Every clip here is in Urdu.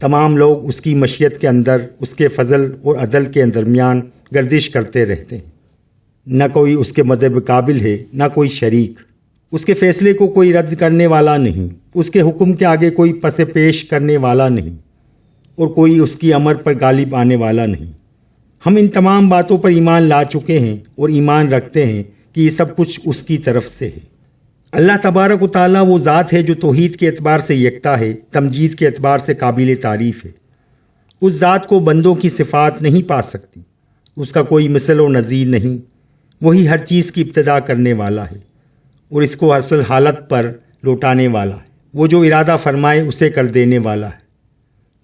تمام لوگ اس کی مشیت کے اندر اس کے فضل اور عدل کے درمیان گردش کرتے رہتے ہیں۔ نہ کوئی اس کے مدد قابل ہے، نہ کوئی شریک۔ اس کے فیصلے کو کوئی رد کرنے والا نہیں، اس کے حکم کے آگے کوئی پس پیش کرنے والا نہیں، اور کوئی اس کی امر پر غالب آنے والا نہیں۔ ہم ان تمام باتوں پر ایمان لا چکے ہیں اور ایمان رکھتے ہیں کہ یہ سب کچھ اس کی طرف سے ہے۔ اللہ تبارک و تعالیٰ وہ ذات ہے جو توحید کے اعتبار سے یکتا ہے، تمجید کے اعتبار سے قابل تعریف ہے۔ اس ذات کو بندوں کی صفات نہیں پا سکتی، اس کا کوئی مثل و نظیر نہیں۔ وہی ہر چیز کی ابتدا کرنے والا ہے اور اس کو اصل حالت پر لوٹانے والا ہے۔ وہ جو ارادہ فرمائے اسے کر دینے والا ہے۔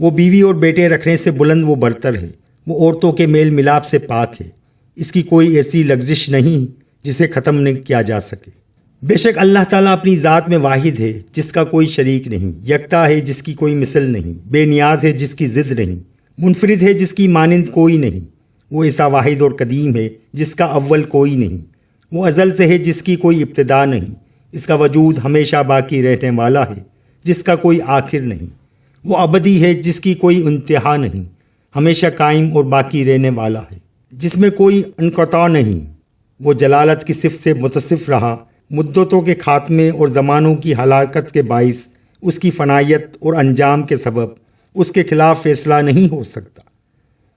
وہ بیوی اور بیٹے رکھنے سے بلند و برتر ہے، وہ عورتوں کے میل ملاپ سے پاک ہے۔ اس کی کوئی ایسی لغزش نہیں جسے ختم نہیں کیا جا سکے۔ بے شک اللہ تعالیٰ اپنی ذات میں واحد ہے جس کا کوئی شریک نہیں، یکتا ہے جس کی کوئی مثل نہیں، بے نیاز ہے جس کی ضد نہیں، منفرد ہے جس کی مانند کوئی نہیں۔ وہ ایسا واحد اور قدیم ہے جس کا اول کوئی نہیں، وہ ازل سے ہے جس کی کوئی ابتدا نہیں، اس کا وجود ہمیشہ باقی رہنے والا ہے جس کا کوئی آخر نہیں۔ وہ ابدی ہے جس کی کوئی انتہا نہیں، ہمیشہ قائم اور باقی رہنے والا ہے جس میں کوئی انقطاع نہیں۔ وہ جلالت کی صفت سے متصف رہا، مدتوں کے خاتمے اور زمانوں کی ہلاکت کے باعث اس کی فنائیت اور انجام کے سبب اس کے خلاف فیصلہ نہیں ہو سکتا،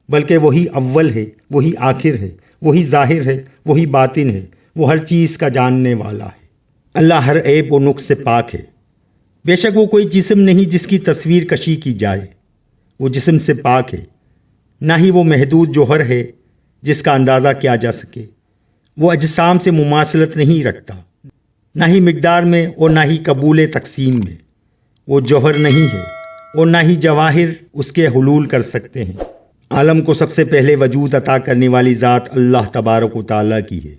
بلکہ وہی اول ہے، وہی آخر ہے، وہی ظاہر ہے، وہی باطن ہے، وہ ہر چیز کا جاننے والا ہے۔ اللہ ہر عیب و نقص سے پاک ہے۔ بے شک وہ کوئی جسم نہیں جس کی تصویر کشی کی جائے، وہ جسم سے پاک ہے۔ نہ ہی وہ محدود جوہر ہے جس کا اندازہ کیا جا سکے، وہ اجسام سے مماثلت نہیں رکھتا، نہ ہی مقدار میں اور نہ ہی قبول تقسیم میں۔ وہ جوہر نہیں ہے اور نہ ہی جواہر اس کے حلول کر سکتے ہیں۔ عالم کو سب سے پہلے وجود عطا کرنے والی ذات اللہ تبارک و تعالیٰ کی ہے،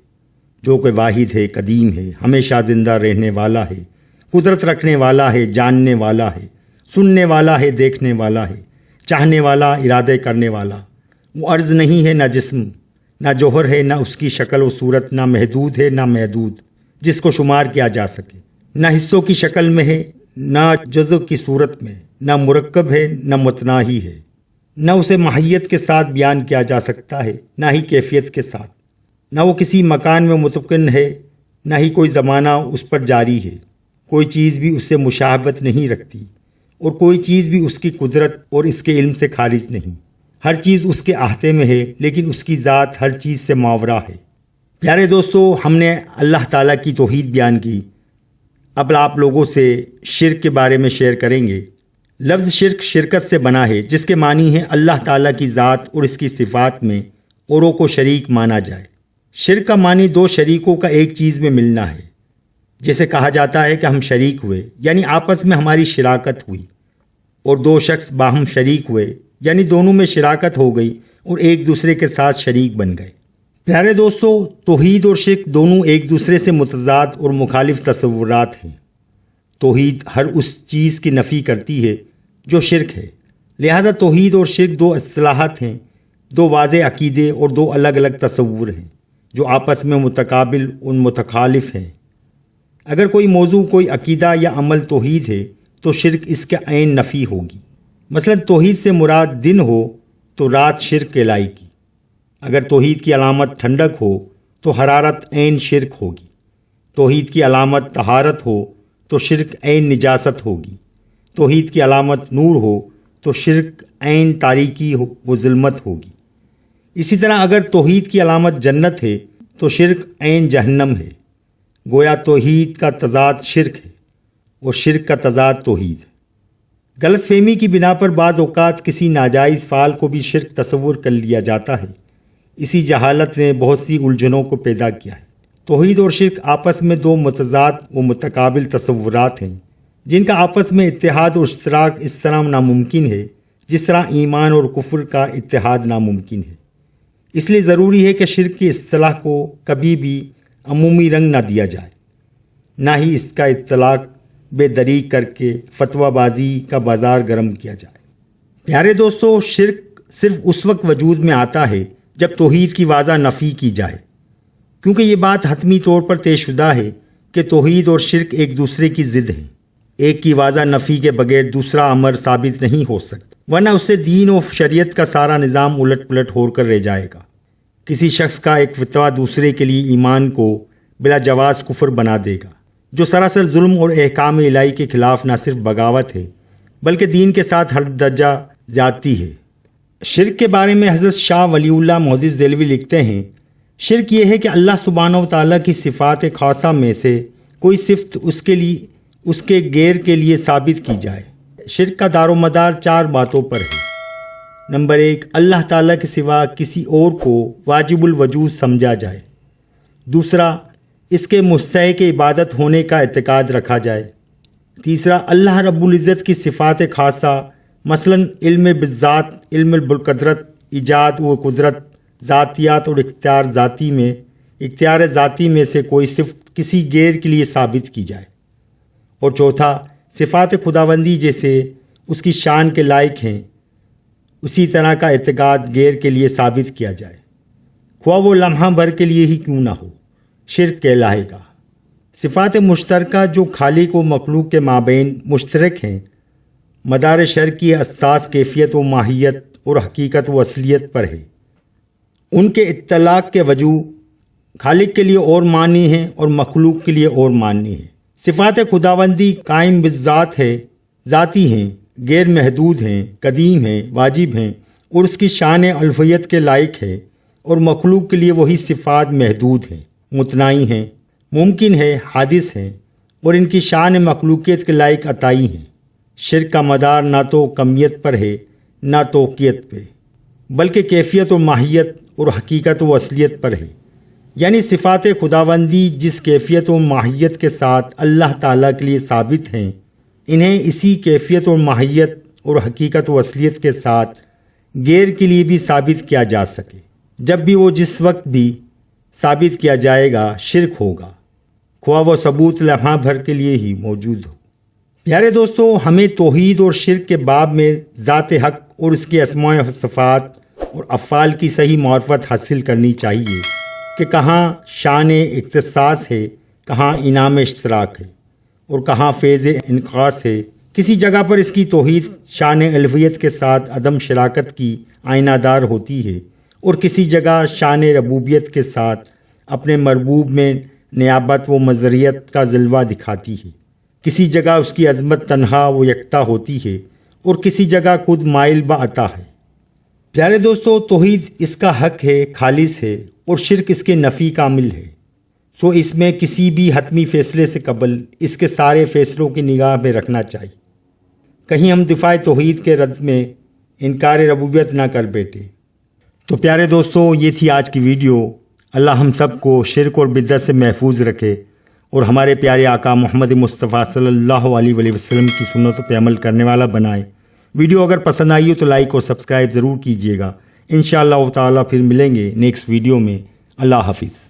جو کہ واحد ہے، قدیم ہے، ہمیشہ زندہ رہنے والا ہے، قدرت رکھنے والا ہے، جاننے والا ہے، سننے والا ہے، دیکھنے والا ہے، چاہنے والا، ارادے کرنے والا۔ وہ عرض نہیں ہے، نہ جسم، نہ جوہر ہے، نہ اس کی شکل و صورت، نہ محدود ہے، نہ محدود جس کو شمار کیا جا سکے، نہ حصوں کی شکل میں ہے، نہ جزو کی صورت میں، نہ مرکب ہے، نہ متناہی ہے، نہ اسے ماہیت کے ساتھ بیان کیا جا سکتا ہے، نہ ہی کیفیت کے ساتھ، نہ وہ کسی مکان میں متقن ہے، نہ ہی کوئی زمانہ اس پر جاری ہے۔ کوئی چیز بھی اس سے مشابہت نہیں رکھتی اور کوئی چیز بھی اس کی قدرت اور اس کے علم سے خارج نہیں۔ ہر چیز اس کے احاطے میں ہے، لیکن اس کی ذات ہر چیز سے ماورا ہے۔ پیارے دوستو، ہم نے اللہ تعالیٰ کی توحید بیان کی۔ اب آپ لوگوں سے شرک کے بارے میں شیئر کریں گے۔ لفظ شرک شرکت سے بنا ہے، جس کے معنی ہے اللہ تعالیٰ کی ذات اور اس کی صفات میں اوروں کو شریک مانا جائے۔ شرک کا معنی دو شریکوں کا ایک چیز میں ملنا ہے۔ جیسے کہا جاتا ہے کہ ہم شریک ہوئے، یعنی آپس میں ہماری شراکت ہوئی، اور دو شخص باہم شریک ہوئے، یعنی دونوں میں شراکت ہو گئی اور ایک دوسرے کے ساتھ شریک بن گئے۔ پیارے دوستو، توحید اور شرک دونوں ایک دوسرے سے متضاد اور مخالف تصورات ہیں۔ توحید ہر اس چیز کی نفی کرتی ہے جو شرک ہے، لہذا توحید اور شرک دو اصطلاحات ہیں، دو واضح عقیدے اور دو الگ الگ تصور ہیں جو آپس میں متقابل اور متخالف ہیں۔ اگر کوئی موضوع، کوئی عقیدہ یا عمل توحید ہے تو شرک اس کے عین نفی ہوگی۔ مثلا توحید سے مراد دن ہو تو رات شرک کہلائے گی۔ اگر توحید کی علامت ٹھنڈک ہو تو حرارت عین شرک ہوگی۔ توحید کی علامت طہارت ہو تو شرک عین نجاست ہوگی۔ توحید کی علامت نور ہو تو شرک عین تاریکی و ظلمت ہوگی۔ اسی طرح اگر توحید کی علامت جنت ہے تو شرک عین جہنم ہے۔ گویا توحید کا تضاد شرک ہے اور شرک کا تضاد توحید ہے۔ غلط فہمی کی بنا پر بعض اوقات کسی ناجائز فعل کو بھی شرک تصور کر لیا جاتا ہے۔ اسی جہالت نے بہت سی الجھنوں کو پیدا کیا ہے۔ توحید اور شرک آپس میں دو متضاد و متقابل تصورات ہیں جن کا آپس میں اتحاد اور اشتراک اس طرح ناممکن ہے جس طرح ایمان اور کفر کا اتحاد ناممکن ہے۔ اس لیے ضروری ہے کہ شرک کی اصطلاح کو کبھی بھی عمومی رنگ نہ دیا جائے، نہ ہی اس کا اطلاق بے دریغ کر کے فتویٰ بازی کا بازار گرم کیا جائے۔ پیارے دوستو، شرک صرف اس وقت وجود میں آتا ہے جب توحید کی واضح نفی کی جائے، کیونکہ یہ بات حتمی طور پر طے شدہ ہے کہ توحید اور شرک ایک دوسرے کی ضد ہیں۔ ایک کی واضح نفی کے بغیر دوسرا امر ثابت نہیں ہو سکتا۔ ورنہ اس سے دین و شریعت کا سارا نظام الٹ پلٹ ہو کر رہ جائے گا۔ کسی شخص کا ایک فتویٰ دوسرے کے لیے ایمان کو بلا جواز کفر بنا دے گا، جو سراسر ظلم اور احکام الہی کے خلاف نہ صرف بغاوت ہے بلکہ دین کے ساتھ ہر درجہ زیادتی ہے۔ شرک کے بارے میں حضرت شاہ ولی اللہ محدث دہلوی لکھتے ہیں، شرک یہ ہے کہ اللہ سبحانہ و تعالیٰ کی صفات خاصہ میں سے کوئی صفت اس کے غیر کے لیے ثابت کی جائے۔ شرک کا دار و مدار 4 باتوں پر ہے۔ نمبر 1، اللہ تعالیٰ کے سوا کسی اور کو واجب الوجود سمجھا جائے۔ دوسرا، اس کے مستحق عبادت ہونے کا اعتقاد رکھا جائے۔ تیسرا، اللہ رب العزت کی صفات خاصہ مثلاً علم بالذات، علم بالقدرت، ایجاد و قدرت، ذاتیات اور اختیار ذاتی میں سے کوئی صفت کسی غیر کے لیے ثابت کی جائے۔ اور چوتھا، صفات خداوندی جیسے اس کی شان کے لائق ہیں اسی طرح کا اعتقاد غیر کے لیے ثابت کیا جائے، خواہ وہ لمحہ بھر کے لیے ہی کیوں نہ ہو، شرک کہلائے گا۔ صفات مشترکہ جو خالق و مخلوق کے مابین مشترک ہیں، مدار شرک کی اساس کیفیت و ماہیت اور حقیقت و اصلیت پر ہے۔ ان کے اطلاق کے وجوہ خالق کے لیے اور معنی ہیں اور مخلوق کے لیے اور معنی ہیں۔ صفات خداوندی قائم بالذات ہے، ذاتی ہیں، غیر محدود ہیں، قدیم ہیں، واجب ہیں اور اس کی شان الوہیت کے لائق ہے، اور مخلوق کے لیے وہی صفات محدود ہیں، متناہی ہیں، ممکن ہے، حادث ہیں اور ان کی شان مخلوقیت کے لائق عطائی ہیں۔ شرک کا مدار نہ تو کمیت پر ہے نہ توقیت پہ، بلکہ کیفیت و ماہیت اور حقیقت و اصلیت پر ہے، یعنی صفات خداوندی جس کیفیت و ماہیت کے ساتھ اللہ تعالیٰ کے لیے ثابت ہیں، انہیں اسی کیفیت و ماہیت اور حقیقت و اصلیت کے ساتھ غیر کے لیے بھی ثابت کیا جا سکے۔ جب بھی وہ جس وقت بھی ثابت کیا جائے گا شرک ہوگا، خواہ وہ ثبوت لمحہ بھر کے لیے ہی موجود ہو۔ پیارے دوستو، ہمیں توحید اور شرک کے باب میں ذات حق اور اس کے اسماء و صفات اور افعال کی صحیح معرفت حاصل کرنی چاہیے کہ کہاں شان اختصاص ہے، کہاں انعام اشتراک ہے اور کہاں فیض انعکاس ہے۔ کسی جگہ پر اس کی توحید شان الوہیت کے ساتھ عدم شراکت کی آئینہ دار ہوتی ہے اور کسی جگہ شان ربوبیت کے ساتھ اپنے مربوب میں نیابت و مظہریت کا جلوہ دکھاتی ہے۔ کسی جگہ اس کی عظمت تنہا و یکتا ہوتی ہے اور کسی جگہ خود مائل بعطا ہے۔ پیارے دوستو، توحید اس کا حق ہے، خالص ہے، اور شرک اس کے نفی کامل ہے۔ سو اس میں کسی بھی حتمی فیصلے سے قبل اس کے سارے فیصلوں کی نگاہ میں رکھنا چاہیے، کہیں ہم دفاع توحید کے رد میں انکار ربوبیت نہ کر بیٹھے۔ تو پیارے دوستو، یہ تھی آج کی ویڈیو۔ اللہ ہم سب کو شرک اور بدعت سے محفوظ رکھے اور ہمارے پیارے آقا محمد مصطفیٰ صلی اللہ علیہ وآلہ وسلم کی سنتوں پہ عمل کرنے والا بنائے۔ ویڈیو اگر پسند آئی ہو تو لائک اور سبسکرائب ضرور کیجیے گا۔ انشاءاللہ تعالیٰ پھر ملیں گے نیکسٹ ویڈیو میں۔ اللہ حافظ۔